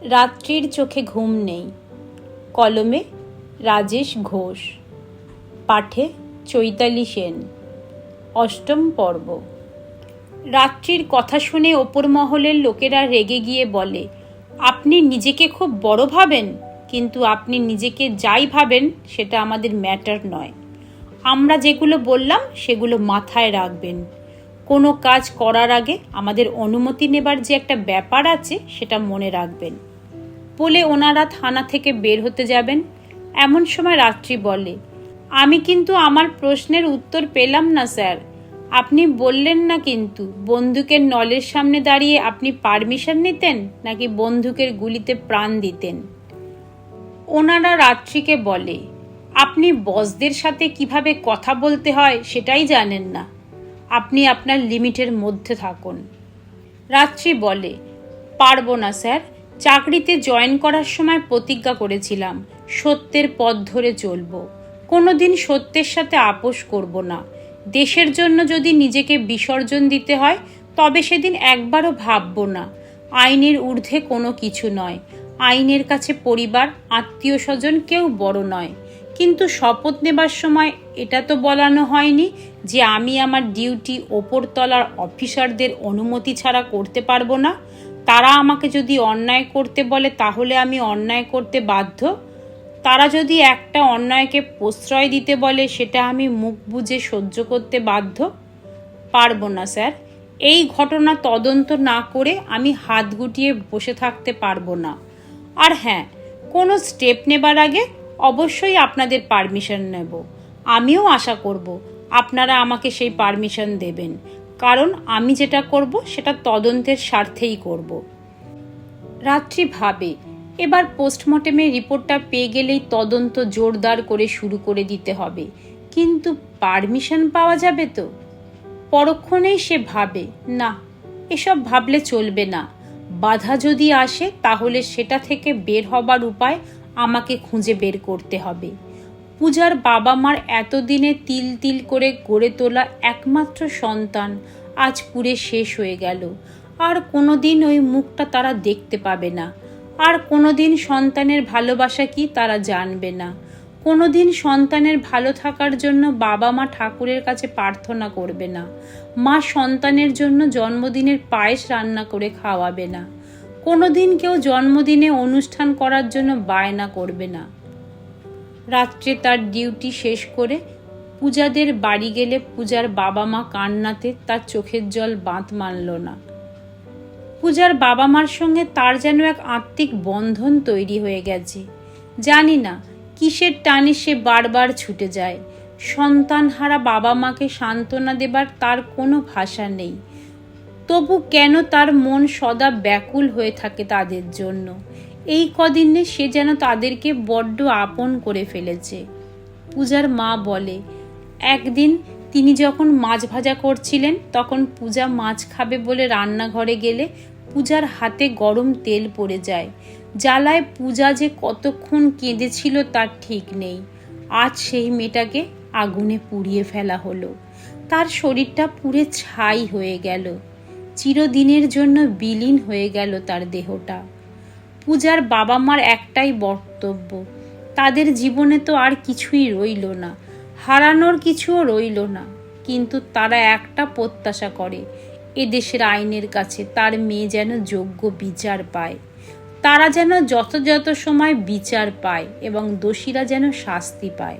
রাত্রির চোখে ঘুম নেই। কলমে রাজেশ ঘোষ, পাঠে চৈতালি সেন। অষ্টম পর্ব। রাত্রির কথা শুনে ওপর মহলের লোকেরা রেগে গিয়ে বলে, আপনি নিজেকে খুব বড় ভাবেন, কিন্তু আপনি নিজেকে যাই ভাবেন সেটা আমাদের ম্যাটার নয়। আমরা যেগুলো বললাম সেগুলো মাথায় রাখবেন। কোনো কাজ করার আগে আমাদের অনুমতি নেবার যে একটা ব্যাপার আছে সেটা মনে রাখবেন। বলে ওনারা থানা থেকে বের হতে যাবেন। এমন সময় রাত্রি বলে, আমি কিন্তু আমার প্রশ্নের উত্তর পেলাম না স্যার। আপনি বললেন না কিন্তু বন্দুকের নলের সামনে দাঁড়িয়ে আপনি পারমিশন নিতেন নাকি বন্দুকের গুলিতে প্রাণ দিতেন? ওনারা রাত্রিকে বলে, আপনি বসদের সাথে কিভাবে কথা বলতে হয় সেটাই জানেন না। আপনি আপনার লিমিটের মধ্যে থাকুন। রাত্রি বলে, পারবো না স্যার। চাকরিতে জয়েন করার সময় প্রতিজ্ঞা করেছিলাম সত্যের পথ ধরে চলবো। কোনোদিন সত্যের সাথে আপোষ করব না। দেশের জন্য যদি নিজেকে বিসর্জন দিতে হয় তবে সেদিন একবারও ভাববো না। আইনের ঊর্ধ্বে কোনো কিছু নয়। আইনের কাছে পরিবার, আত্মীয় স্বজন কেউ বড় নয়। কিন্তু শপথ নেবার সময় এটা তো বলানো হয়নি যে আমি আমার ডিউটি ওপরতলার অফিসারদের অনুমতি ছাড়া করতে পারবো না। তারা আমাকে যদি অন্যায় করতে বলে তাহলে আমি অন্যায় করতে বাধ্য। তারা যদি একটা অন্যায়কে প্রশ্রয় দিতে বলে সেটা আমি মুখ বুজে সহ্য করতে বাধ্য। পারবো না স্যার। এই ঘটনা তদন্ত না করে আমি হাত গুটিয়ে বসে থাকতে পারবো না। আর হ্যাঁ, কোনো স্টেপ নেবার আগে অবশ্যই আপনাদের পারমিশন নেব। আমিও আশা করব আপনারা আমাকে সেই পারমিশন দেবেন, কারণ আমি যেটা করব সেটা তদন্তের স্বার্থেই করব। রাত্রি ভাবে, এবার পোস্টমর্টেমের রিপোর্টটা পেয়ে গেলেই তদন্ত জোরদার করে শুরু করে দিতে হবে। কিন্তু পারমিশন পাওয়া যাবে তো? পরক্ষণেই সে ভাবে, না, এসব ভাবলে চলবে না। বাধা যদি আসে তাহলে সেটা থেকে বের হবার উপায় আমাকে খুঁজে বের করতে হবে। পূজার বাবা মার এতদিনে তিল তিল করে গড়ে তোলা একমাত্র সন্তান আজ পুড়ে শেষ হয়ে গেল। আর কোনোদিন ওই মুখটা তারা দেখতে পাবে না। আর কোনোদিন সন্তানের ভালোবাসা কি তারা জানবে না। কোনোদিন সন্তানের ভালো থাকার জন্য বাবা মা ঠাকুরের কাছে প্রার্থনা করবে না। মা সন্তানের জন্য জন্মদিনের পায়েস রান্না করে খাওয়াবে না। কোনোদিন কেউ জন্মদিনে অনুষ্ঠান করার জন্য বায়না করবে না। রাত্রে তার ডিউটি শেষ করে পূজাদের বাড়ি গেলে পূজার বাবা মা কান্নাতে তার চোখের জল বাঁধ মানল না। পূজার বাবা মার সঙ্গে তার যেন এক আত্মিক বন্ধন তৈরি হয়ে গেছে। জানি না কিসের টানে সে বারবার ছুটে যায়। সন্তানহারা বাবা মাকে সান্ত্বনা দেবার তার কোনো ভাষা নেই। তবু কেন তার মন সদা ব্যাকুল হয়ে থাকে তাদের জন্য। এই কদিনে সে যেন তাদেরকে বড্ড আপন করে ফেলেছে। পূজার মা বলে, একদিন তিনি যখন মাছ ভাজা করছিলেন তখন পূজা মাছ খাবে বলে রান্নাঘরে গেলে পূজার হাতে গরম তেল পড়ে যায়। জ্বালায় পূজা যে কতক্ষণ কেঁদেছিল তার ঠিক নেই। আজ সেই মেয়েটাকে আগুনে পুড়িয়ে ফেলা হলো। তার শরীরটা পুড়ে ছাই হয়ে গেল। চিরদিনের জন্য বিলীন হয়ে গেল তার দেহটা। পূজার বাবা মার একটাই বক্তব্য, তাদের জীবনে তো আর কিছুই রইল না, হারানোর কিছুও রইল না। কিন্তু তারা একটা প্রত্যাশা করে, এদেশের আইনের কাছে তার মেয়ে যেন যোগ্য বিচার পায়। তারা যেন যথাযথ সময় বিচার পায় এবং দোষীরা যেন শাস্তি পায়।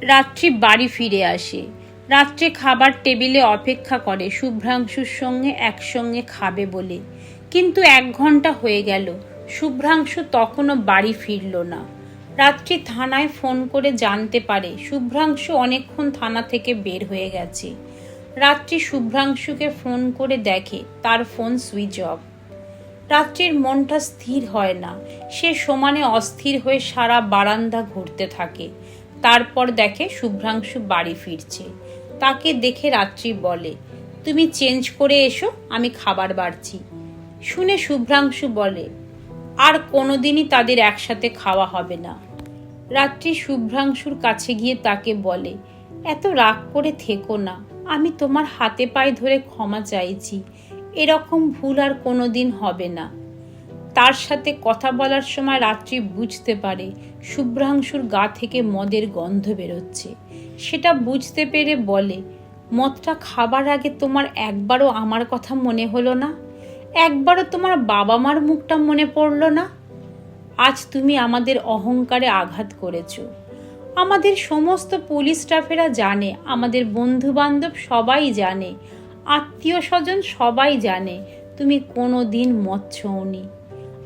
রাত্রি বাড়ি ফিরে আসে। রাত্রে খাবার টেবিলে অপেক্ষা করে শুভ্রাংশুর সঙ্গে একসঙ্গে খাবে বলে। কিন্তু 1 ঘন্টা হয়ে গেল, শুভ্রাংশু তখনও বাড়ি ফিরল না। রাত্রি থানায় ফোন করে জানতে পারে শুভ্রাংশু অনেকক্ষণ থানা থেকে বের হয়ে গেছে। রাত্রি শুভ্রাংশুকে ফোন করে দেখে তার ফোন সুইচ অফ। রাত্রির মনটা স্থির হয় না। সে সমানে অস্থির হয়ে সারা বারান্দা ঘুরতে থাকে। তারপর দেখে শুভ্রাংশু বাড়ি ফিরছে। তাকে দেখে রাত্রি বলে, তুমি চেঞ্জ করে এসো, আমি খাবার বাড়ছি। শুনে শুভ্রাংশু বলে, আর কোনোদিনই তাদের একসাথে খাওয়া হবে না। রাত্রি শুভ্রাংশুর কাছে গিয়ে তাকে বলে, এত রাগ করে থেকো না, আমি তোমার হাতে পায়ে ধরে ক্ষমা চাইছি। এরকম ভুল আর কোনোদিন হবে না। তার সাথে কথা বলার সময় রাত্রি বুঝতে পারে শুভ্রাংশুর গা থেকে মদের গন্ধ বেরোচ্ছে। সেটা বুঝতে পেরে বলে, মদটা খাবার আগে তোমার একবারও আমার কথা মনে হলো না? একবারও তোমার বাবা মার মুখটা মনে পড়লো না? আজ তুমি আমাদের অহংকারে আঘাত করেছো। আমাদের সমস্ত পুলিশ স্টাফেরা জানে, আমাদের বন্ধু বান্ধব সবাই জানে, আত্মীয় স্বজন সবাই জানে তুমি কোনো দিন মদ ছোঁওনি।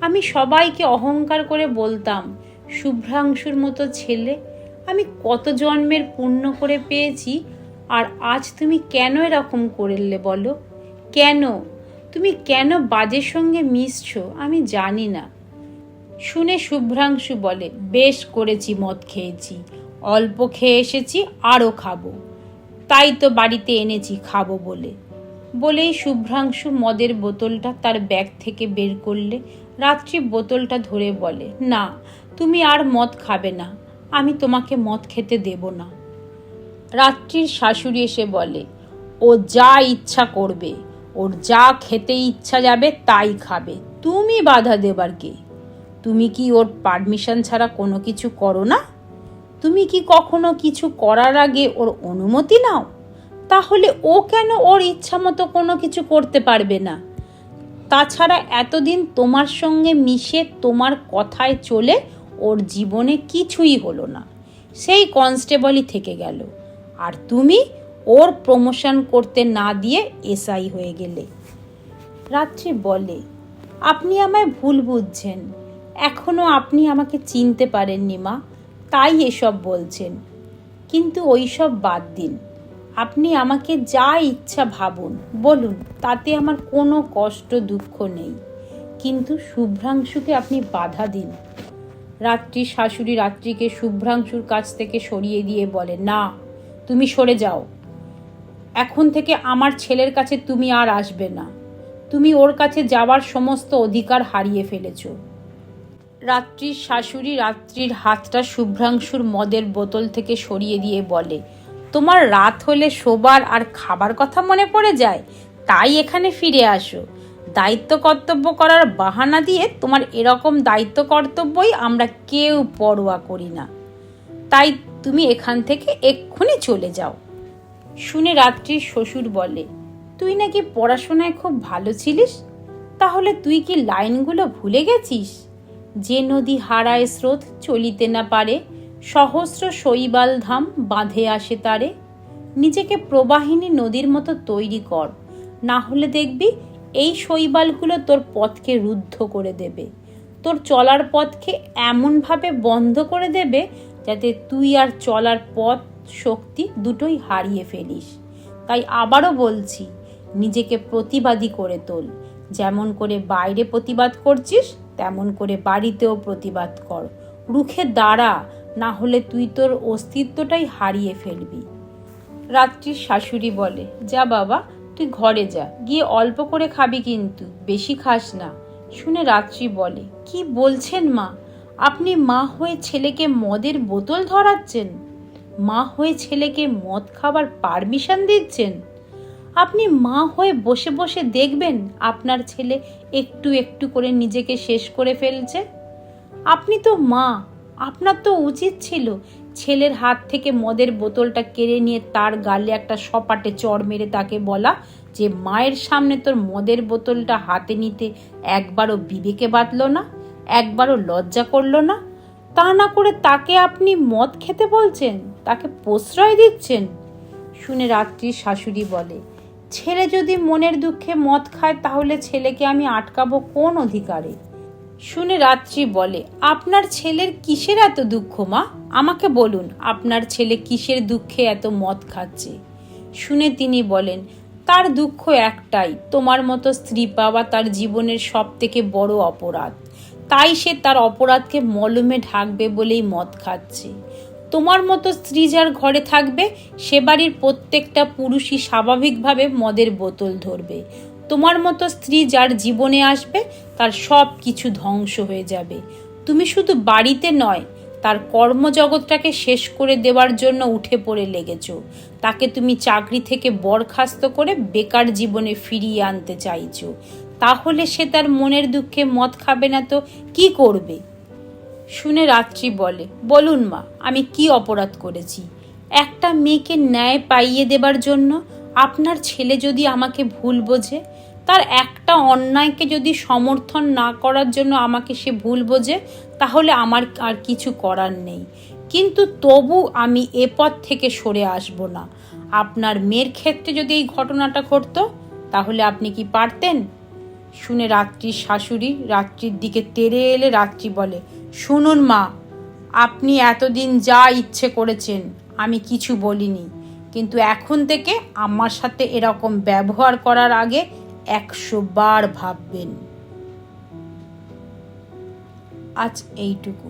আমি সবাইকে অহংকার করে বলতাম, শুভ্রাংশুর মতো ছেলে আমি কত জন্মের পুণ্য করে পেয়েছি, আর আজ তুমি কেন এরকম করলে বলো? কেন তুমি কেন বাজের সঙ্গে মিশছো আমি জানি না। শুনে শুভ্রাংশু বলে, বেশ করেছি, মদ খেয়েছি, অল্প খেয়ে এসেছি, আরও খাবো, তাই তো বাড়িতে এনেছি খাবো বলেই শুভ্রাংশু মদের বোতলটা তার ব্যাগ থেকে বের করলে। রাত্রি বোতলটা ধরে বলে, না তুমি আর মদ খাবে না, আমি তোমাকে মদ খেতে দেব না। রাত্রির শাশুড়ি এসে বলে, ও যা ইচ্ছা করবে, ওর যা খেতে ইচ্ছা যাবে তাই খাবে, তুমি বাধা দেবার কে? তুমি কি ওর পারমিশন ছাড়া কোনো কিছু করো না? তুমি কি কখনো কিছু করার আগে ওর অনুমতি নাও? তাহলে ও কেন ওর ইচ্ছা মতো কোনো কিছু করতে পারবে না? তাছাড়া এতদিন তোমার সঙ্গে মিশে তোমার কথায় চলে ওর জীবনে কিছুই হলো না, সেই কনস্টেবলই থেকে গেল, আর তুমি ওর প্রমোশন করতে না দিয়ে এসআই হয়ে গেলে। রাত্রি বলে, আপনি আমায় ভুল বুঝছেন, এখনো আপনি আমাকে চিনতে পারেননি মা, তাই এসব বলছেন। কিন্তু ওই সব বাদ দিন, আপনি আমাকে যা ইচ্ছা ভাবুন, বলুন, তাতে আমার কোনো কষ্ট দুঃখ নেই, কিন্তু শুভ্রাংশুকে আপনি বাধা দিন। রাত্রির শাশুড়ি রাত্রিকে শুভ্রাংশুর কাছ থেকে সরিয়ে দিয়ে বলে, না তুমি সরে যাও, এখন থেকে আমার ছেলের কাছে তুমি আর আসবে না, তুমি ওর কাছে যাওয়ার সমস্ত অধিকার হারিয়ে ফেলেছ। রাত্রির শাশুড়ি রাত্রির হাতটা শুভ্রাংশুর মদের বোতল থেকে সরিয়ে দিয়ে বলে, তোমার রাত হলে শোবার আর খাবার কথা মনে পড়ে যায়, তাই এখানে ফিরে আসো। দায়িত্ব কর্তব্য করার বাহানা দিয়ে তোমার এরকম দায়িত্ব কর্তব্যই আমরা কেউ পরোয়া করি না, তাই তুমি এখান থেকে এক্ষুনি চলে যাও। শুনে রাত্রির শ্বশুর বলে, তুই নাকি পড়াশোনায় খুব ভালো ছিলিস, তাহলে তুই কি লাইনগুলো ভুলে গেছিস? যে নদী হারায় স্রোত চলিতে না পারে, সহস্র শৈবাল ধাম বাঁধে আসে তারে। নিজেকে প্রবাহিনী নদীর মতো তৈরি কর, না হলে দেখবি এই শৈবালগুলো তোর পথকে রুদ্ধ করে দেবে, তোর চলার পথকে এমনভাবে বন্ধ করে দেবে যাতে তুই আর চলার পথ শক্তি দুটোই হারিয়ে ফেলিস। তাই আবারও বলছি, নিজেকে প্রতিবাদী করে তোল, যেমন করে বাইরে প্রতিবাদ করছিস তেমন করে বাড়িতেও প্রতিবাদ কর, রুখে দাঁড়া, না হলে তুই তোর অস্তিত্বটাই হারিয়ে ফেলবি। রাত্রির শাশুড়ি বলে, যা বাবা, তুই ঘরে যা, গিয়ে অল্প করে খাবি, কিন্তু বেশি খাস না। শুনে রাত্রি বলে, কি বলছেন মা, আপনি মা হয়ে ছেলেকে মদের বোতল ধরাচ্ছেন? মা হয়ে ছেলেকে মদ খাবার পারমিশন দিচ্ছেন? আপনি মা হয়ে বসে বসে দেখবেন আপনার ছেলে একটু একটু করে নিজেকে শেষ করে ফেলছে? আপনি তো মা, আপনার তো উচিত ছিল ছেলের হাত থেকে মদের বোতলটা কেড়ে নিয়ে তার গালে একটা সপাটে চড় মেরে তাকে বলা যে মায়ের সামনে তোর মদের বোতলটা হাতে নিতে একবারও বিবেকে বাঁধলো না, একবারও লজ্জা করলো না। তা না করে তাকে আপনি মদ খেতে বলছেন, তাকে প্রশ্রয় দিচ্ছেন। শুনে রাত্রির শাশুড়ি বলে, ছেলে যদি মনের দুঃখে মদ খায় তাহলে ছেলেকে আমি আটকাবো কোন অধিকারে? শুনে রাত্রি বলে, আপনার ছেলের কিসের এত দুঃখ মা? আমাকে বলুন, আপনার ছেলে কিসের দুঃখে এত মদ খাচ্ছে? শুনে তিনি বলেন, তার দুঃখ একটাই, তোমার মতো স্ত্রী পাওয়া তার জীবনের সব থেকে বড় অপরাধ, তাই সে তার অপরাধকে মলমে ঢাকবে বলেই মদ খাচ্ছে। তোমার মতো স্ত্রী যার ঘরে থাকবে সে বাড়ির প্রত্যেকটা পুরুষই স্বাভাবিকভাবে মদের বোতল ধরবে। তোমার মতো স্ত্রী যার জীবনে আসবে তার সব কিছু ধ্বংস হয়ে যাবে। তুমি শুধু বাড়িতে নয়, তার কর্মজগৎটাকে শেষ করে দেওয়ার জন্য উঠে পড়ে লেগেছো। তাকে তুমি চাকরি থেকে বরখাস্ত করে বেকার জীবনে ফিরিয়ে আনতে চাইছো। তাহলে সে তার মনের দুঃখে মদ খাবে না তো কি করবে? শুনে রাত্রি বলে, বলুন মা, আমি কি অপরাধ করেছি? একটা মেয়েকে ন্যায় পাইয়ে দেবার জন্য আপনার ছেলে যদি আমাকে ভুল বোঝে, তার একটা অন্যায়কে যদি সমর্থন না করার জন্য আমাকে সে ভুল বোঝে, তাহলে আমার আর কিছু করার নেই। কিন্তু তবু আমি এ পথ থেকে সরে আসব না। আপনার মেয়ের ক্ষেত্রে যদি এই ঘটনাটা ঘটতো, তাহলে আপনি কি পারতেন? শুনে রাত্রির শাশুড়ি রাত্রির দিকে তেড়ে এলে রাত্রি বলে, শুনুন মা, আপনি এতদিন যা ইচ্ছে করেছেন, আমি কিছু বলিনি, কিন্তু এখন থেকে আমার সাথে এরকম ব্যবহার করার আগে 100 বার ভাববেন। আজ এইটুকু।